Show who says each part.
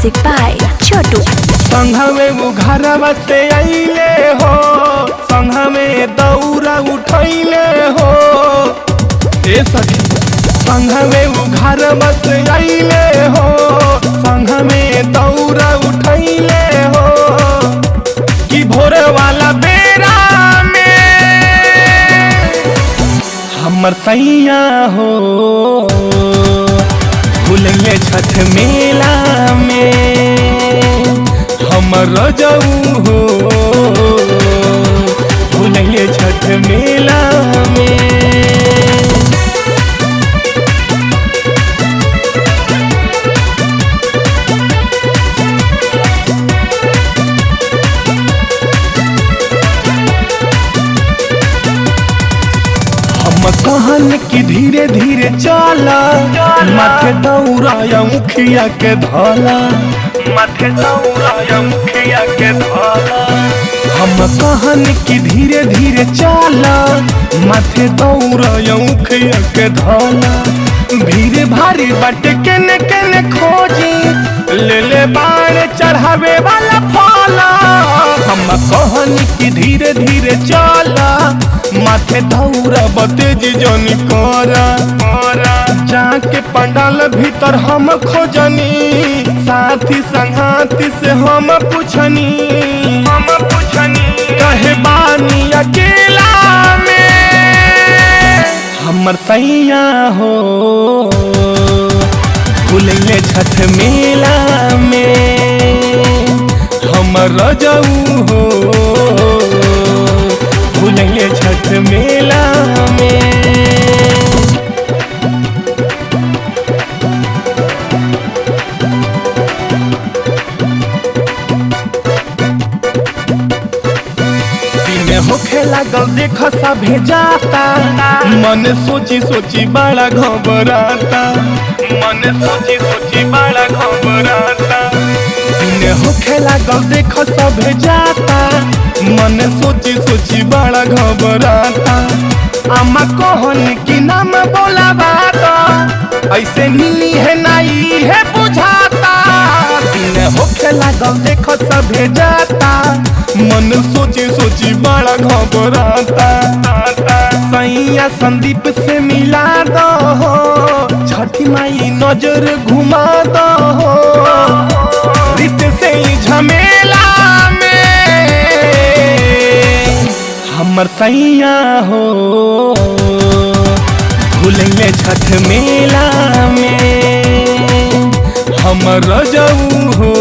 Speaker 1: Music by Chotu.
Speaker 2: संघमे वो घरवा से आइले हो, संघमे दौरा उठैले हो। ए सखी संघमे वो घरवा से आइले हो, संघमे दौरा उठैले हो। कि भोरे वाला बेरा में हमर सैया हो भूलेंगे छठ मेला में हमर रजऊ हो भूलेंगे छठ मेला में। हम कहन कि धीरे धीरे चला, माथे दौड़ाया मुखिया के धला, माथे दौड़ाया मुखिया के धला। हम कहन कि धीरे धीरे चला, माथे दौड़ाया मुखिया के धला। भीड़ भारी बाटे केने केने खोजी, ले ले बाण चढ़ावे वाला फला। हम कहन कि धीरे धीरे चला, माथे दौरा बतेजी जनी करा। जाके पंडाल भीतर हम खोजनी, साथी संगाती से हम पूछनी कहे बानी अकेला में हमर सैया हो भूलेंगे छठ मेला में हमर रजऊ हो भूलेंगे छठ मेला में। होखे लागल देख सभे जाता, मन सोची सोची बड़ा घबराता, मन सोची सोची बड़ा घबराता। होखे लागल देख सभे जाता, मन सोची सोची बड़ा घबराता। अम्मा कहन कि नाम बोला बात ऐसे मिली है नहीं है बुझाता। होखे लागल देख सभे जाता, मन सोची सोची बड़ा घबराता। सैया संदीप से मिला दो, छठी माई नजर घुमा दो। रित से ही झमेला में हमर सैया हो भूलेंगे छठ मेला में हमर रजऊ हो